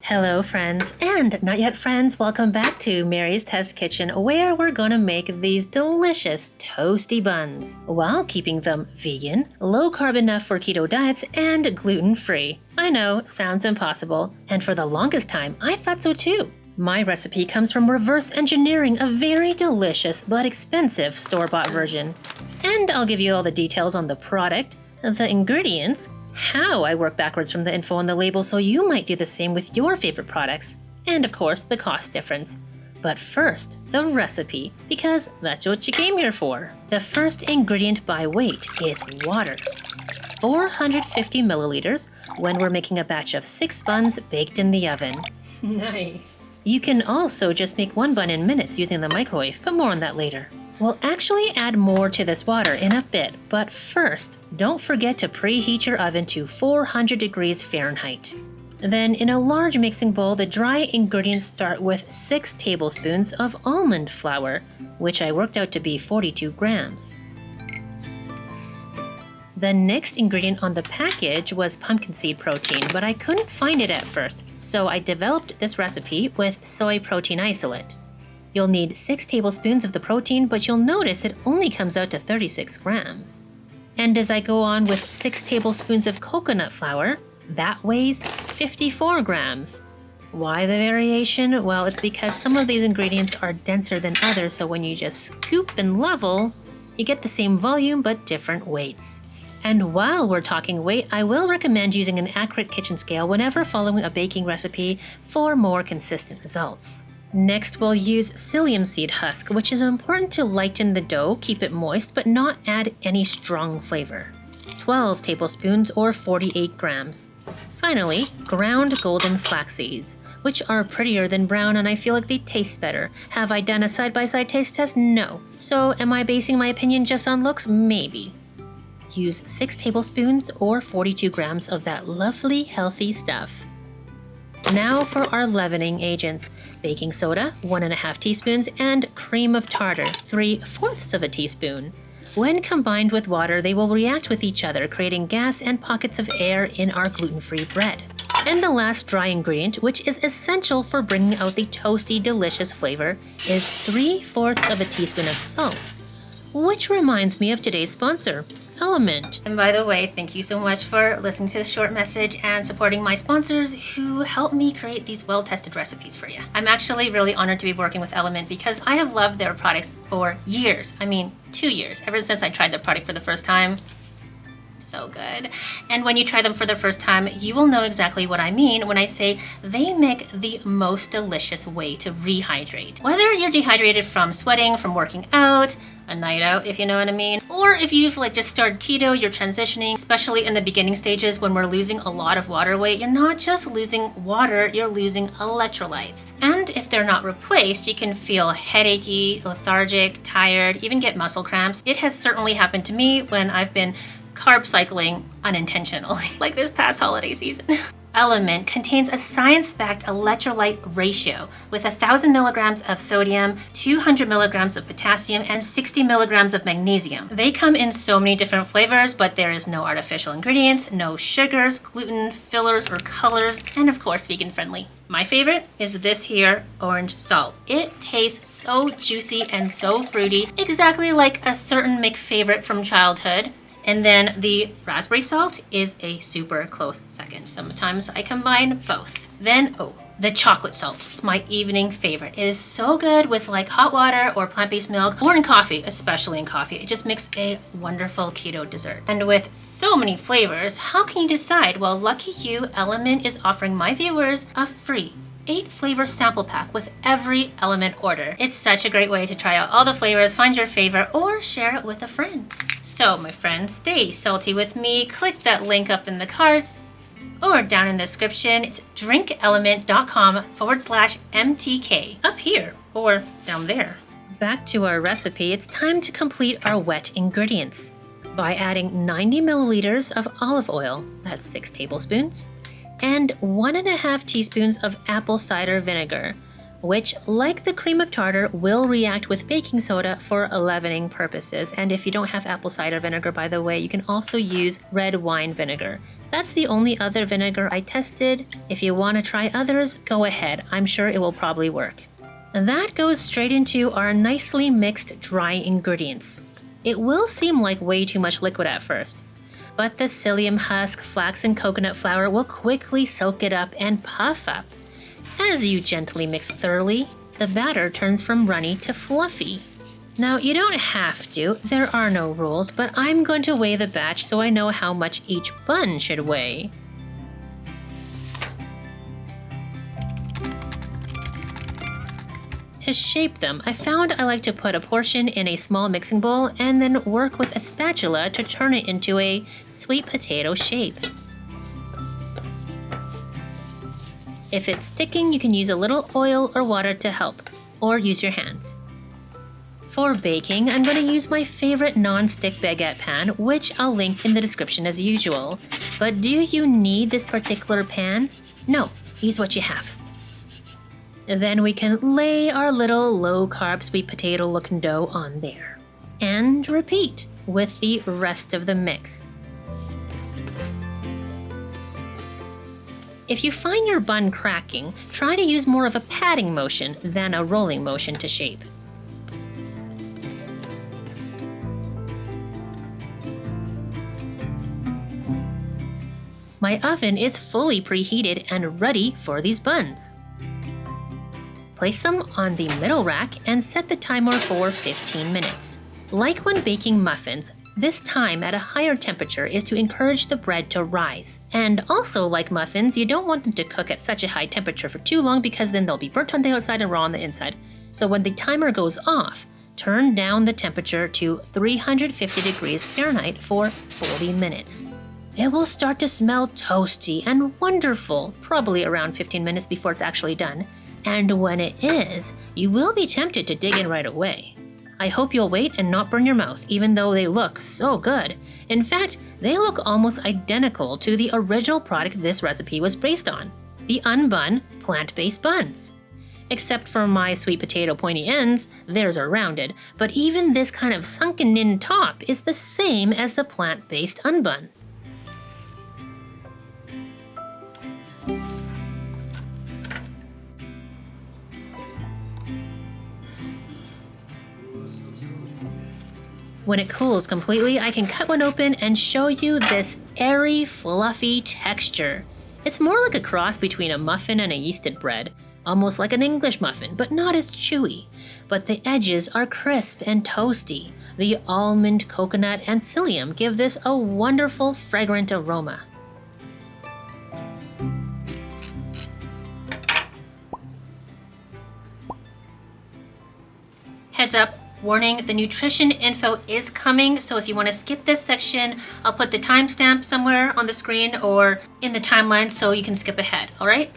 Hello friends, and not yet friends, welcome back to Mary's Test Kitchen, where we're gonna make these delicious toasty buns while keeping them vegan, low carb enough for keto diets, and gluten-free. I know, sounds impossible, and for the longest time I thought so too. My recipe comes from reverse engineering a very delicious but expensive store-bought version. And I'll give you all the details on the product, the ingredients, how I work backwards from the info on the label so you might do the same with your favorite products, and of course the cost difference. But first, the recipe, because that's what you came here for. The first ingredient by weight is water. 450 milliliters when we're making a batch of 6 buns baked in the oven. Nice. You can also just make one bun in minutes using the microwave, but more on that later. We'll actually add more to this water in a bit, but first, don't forget to preheat your oven to 400 degrees Fahrenheit. Then in a large mixing bowl, the dry ingredients start with 6 tablespoons of almond flour, which I worked out to be 42 grams. The next ingredient on the package was pumpkin seed protein, but I couldn't find it at first, so I developed this recipe with soy protein isolate. You'll need 6 tablespoons of the protein, but you'll notice it only comes out to 36 grams. And as I go on with 6 tablespoons of coconut flour, that weighs 54 grams. Why the variation? Well, it's because some of these ingredients are denser than others, so when you just scoop and level, you get the same volume but different weights. And while we're talking weight, I will recommend using an accurate kitchen scale whenever following a baking recipe for more consistent results. Next, we'll use psyllium seed husk, which is important to lighten the dough, keep it moist, but not add any strong flavor. 12 tablespoons or 48 grams. Finally, ground golden flax seeds, which are prettier than brown and I feel like they taste better. Have I done a side-by-side taste test? No. So am I basing my opinion just on looks? Maybe. Use 6 tablespoons or 42 grams of that lovely healthy stuff. Now for our leavening agents. Baking soda, 1.5 teaspoons, and cream of tartar, 3/4 of a teaspoon. When combined with water, they will react with each other, creating gas and pockets of air in our gluten-free bread. And the last dry ingredient, which is essential for bringing out the toasty, delicious flavor, is 3/4 of a teaspoon of salt. Which reminds me of today's sponsor, Element. And by the way, thank you so much for listening to this short message and supporting my sponsors who help me create these well-tested recipes for you. I'm actually really honored to be working with Element because I have loved their products for years. 2 years, ever since I tried their product for the first time. So good. And when you try them for the first time, you will know exactly what I mean when I say they make the most delicious way to rehydrate. Whether you're dehydrated from sweating, from working out, a night out, if you know what I mean, or if you've just started keto, you're transitioning, especially in the beginning stages when we're losing a lot of water weight, you're not just losing water, you're losing electrolytes. And if they're not replaced, you can feel headachy, lethargic, tired, even get muscle cramps. It has certainly happened to me when I've been carb cycling unintentionally, like this past holiday season. Element contains a science-backed electrolyte ratio with 1,000 milligrams of sodium, 200 milligrams of potassium, and 60 milligrams of magnesium. They come in so many different flavors, but there is no artificial ingredients, no sugars, gluten, fillers, or colors, and of course vegan friendly. My favorite is this here orange salt. It tastes so juicy and so fruity, exactly like a certain McFavorite from childhood. And then the raspberry salt is a super close second. Sometimes I combine both. Then, the chocolate salt, my evening favorite. It is so good with hot water or plant-based milk or in coffee, especially in coffee. It just makes a wonderful keto dessert. And with so many flavors, how can you decide? Well, lucky you, Element is offering my viewers a free 8-flavor sample pack with every Element order. It's such a great way to try out all the flavors, find your favorite, or share it with a friend. So my friends, stay salty with me. Click that link up in the cards or down in the description. It's drinkelement.com/MTK up here or down there. Back to our recipe, it's time to complete our wet ingredients by adding 90 milliliters of olive oil, that's 6 tablespoons, and 1.5 teaspoons of apple cider vinegar, which, like the cream of tartar, will react with baking soda for leavening purposes. And if you don't have apple cider vinegar, by the way, you can also use red wine vinegar. That's the only other vinegar I tested. If you want to try others, go ahead. I'm sure it will probably work. And that goes straight into our nicely mixed dry ingredients. It will seem like way too much liquid at first, but the psyllium husk, flax, and coconut flour will quickly soak it up and puff up. As you gently mix thoroughly, the batter turns from runny to fluffy. Now, you don't have to, there are no rules, but I'm going to weigh the batch so I know how much each bun should weigh. To shape them, I found I like to put a portion in a small mixing bowl and then work with a spatula to turn it into a sweet potato shape. If it's sticking, you can use a little oil or water to help, or use your hands. For baking, I'm going to use my favorite non-stick baguette pan, which I'll link in the description as usual. But do you need this particular pan? No, use what you have. Then we can lay our little low-carb sweet potato looking dough on there. And repeat with the rest of the mix. If you find your bun cracking, try to use more of a patting motion than a rolling motion to shape. My oven is fully preheated and ready for these buns. Place them on the middle rack and set the timer for 15 minutes. Like when baking muffins, this time at a higher temperature is to encourage the bread to rise. And also like muffins, you don't want them to cook at such a high temperature for too long because then they'll be burnt on the outside and raw on the inside. So when the timer goes off, turn down the temperature to 350 degrees Fahrenheit for 40 minutes. It will start to smell toasty and wonderful, probably around 15 minutes before it's actually done. And when it is, you will be tempted to dig in right away. I hope you'll wait and not burn your mouth, even though they look so good. In fact, they look almost identical to the original product this recipe was based on, the unbun plant-based buns. Except for my sweet potato pointy ends, theirs are rounded, but even this kind of sunken-in top is the same as the plant-based unbun. When it cools completely, I can cut one open and show you this airy, fluffy texture. It's more like a cross between a muffin and a yeasted bread, almost like an English muffin, but not as chewy. But the edges are crisp and toasty. The almond, coconut, and psyllium give this a wonderful, fragrant aroma. Heads up, warning, the nutrition info is coming, so if you want to skip this section, I'll put the timestamp somewhere on the screen or in the timeline so you can skip ahead, alright?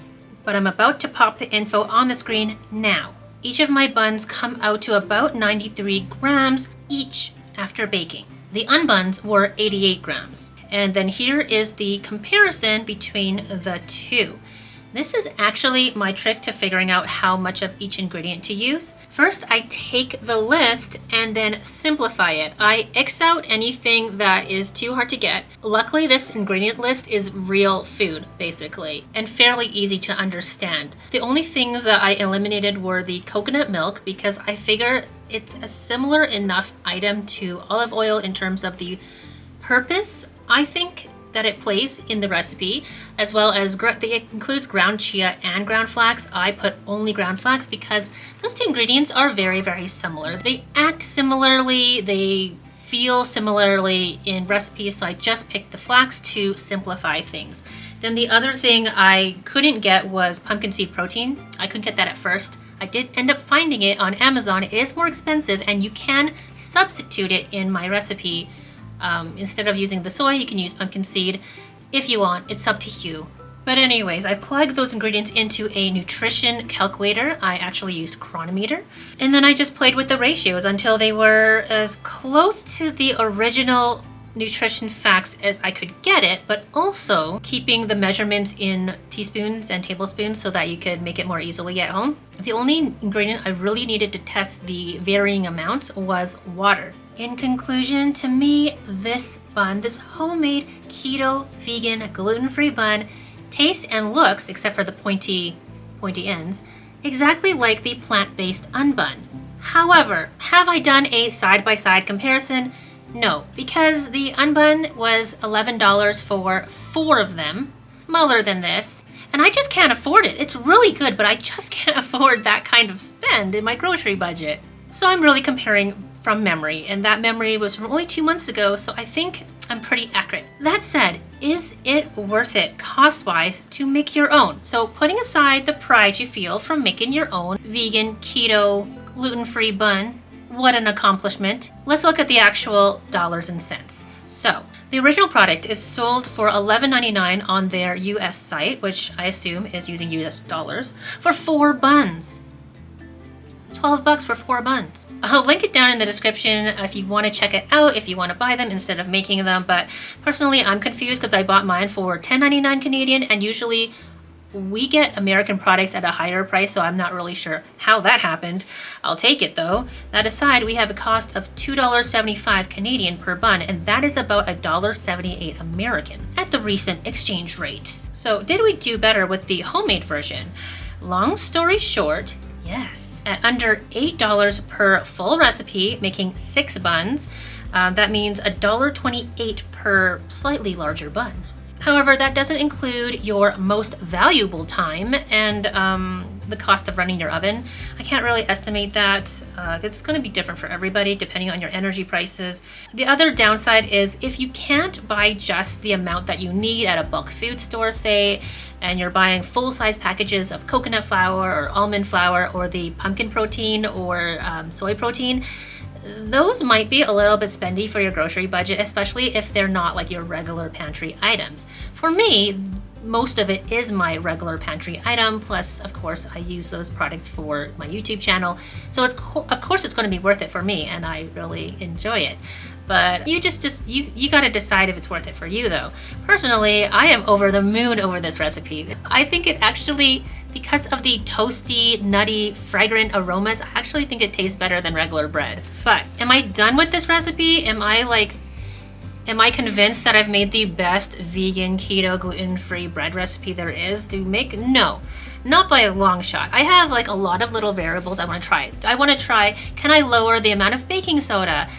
But I'm about to pop the info on the screen now. Each of my buns come out to about 93 grams each after baking. The unbuns were 88 grams. And then here is the comparison between the two. This is actually my trick to figuring out how much of each ingredient to use. First, I take the list and then simplify it. I X out anything that is too hard to get. Luckily, this ingredient list is real food, basically, and fairly easy to understand. The only things that I eliminated were the coconut milk because I figure it's a similar enough item to olive oil in terms of the purpose, I think, that it plays in the recipe, as well as it includes ground chia and ground flax. I put only ground flax because those two ingredients are very, very similar. They act similarly, they feel similarly in recipes, so I just picked the flax to simplify things. Then the other thing I couldn't get was pumpkin seed protein. I couldn't get that at first. I did end up finding it on Amazon. It is more expensive and you can substitute it in my recipe. Instead of using the soy, you can use pumpkin seed if you want. It's up to you. But anyways, I plugged those ingredients into a nutrition calculator. I actually used Chronometer. And then I just played with the ratios until they were as close to the original nutrition facts as I could get it, but also keeping the measurements in teaspoons and tablespoons so that you could make it more easily at home. The only ingredient I really needed to test the varying amounts was water. In conclusion, to me, this bun, this homemade keto, vegan, gluten-free bun, tastes and looks, except for the pointy ends, exactly like the plant-based unbun. However, have I done a side-by-side comparison? No, because the unbun was $11 for 4 of them, smaller than this, and I just can't afford it. It's really good, but I just can't afford that kind of spend in my grocery budget. So I'm really comparing from memory, and that memory was from only 2 months ago, so I think I'm pretty accurate. That said, is it worth it cost-wise to make your own? So putting aside the pride you feel from making your own vegan, keto, gluten-free bun, what an accomplishment. Let's look at the actual dollars and cents. So the original product is sold for $11.99 on their US site, which I assume is using US dollars, for 4 buns. $12 for 4 buns. I'll link it down in the description if you want to check it out, if you want to buy them instead of making them. But personally, I'm confused because I bought mine for $10.99 Canadian, and usually we get American products at a higher price, so I'm not really sure how that happened. I'll take it though. That aside, we have a cost of $2.75 Canadian per bun, and that is about $1.78 American at the recent exchange rate. So did we do better with the homemade version? Long story short, yes. At under $8 per full recipe, making 6 buns, that means $1.28 per slightly larger bun. However, that doesn't include your most valuable time and the cost of running your oven. I can't really estimate that. It's going to be different for everybody depending on your energy prices. The other downside is if you can't buy just the amount that you need at a bulk food store, say, and you're buying full-size packages of coconut flour or almond flour or the pumpkin protein or soy protein, those might be a little bit spendy for your grocery budget, especially if they're not like your regular pantry items. For me, most of it is my regular pantry item, plus of course I use those products for my YouTube channel, so of course it's going to be worth it for me, and I really enjoy it. But you got to decide if it's worth it for you though. Personally, I am over the moon over this recipe. I think it actually, because of the toasty, nutty, fragrant aromas, I actually think it tastes better than regular bread. But am I done with this recipe? Am I convinced that I've made the best vegan, keto, gluten-free bread recipe there is to make? No, not by a long shot. I have like a lot of little variables I want to try. I want to try, can I lower the amount of baking soda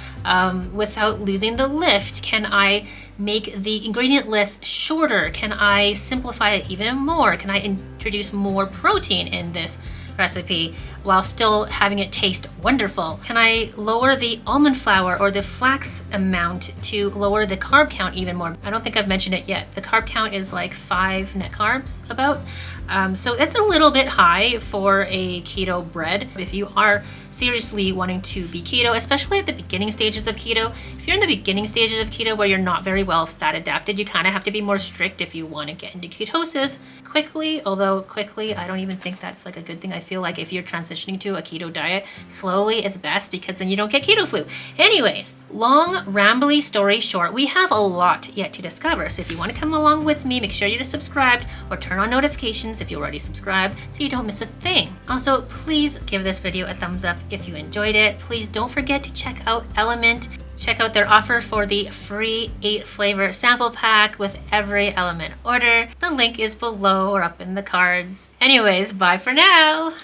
without losing the lift? Can I make the ingredient list shorter? Can I simplify it even more? Can I introduce more protein in this recipe while still having it taste wonderful? Can I lower the almond flour or the flax amount to lower the carb count even more? I don't think I've mentioned it yet. The carb count is like 5 net carbs about. So that's a little bit high for a keto bread. If you are seriously wanting to be keto, especially at the beginning stages of keto, if you're in the beginning stages of keto where you're not very well fat adapted, you kind of have to be more strict if you want to get into ketosis quickly. Although quickly, I don't even think that's like a good thing. I feel like if you're transitioning to a keto diet, slowly is best because then you don't get keto flu. Anyways, long, rambly story short, we have a lot yet to discover. So if you want to come along with me, make sure you're subscribed or turn on notifications if you're already subscribed so you don't miss a thing. Also, please give this video a thumbs up if you enjoyed it. Please don't forget to check out Element. Check out their offer for the free 8 flavor sample pack with every Element order. The link is below or up in the cards. Anyways, bye for now.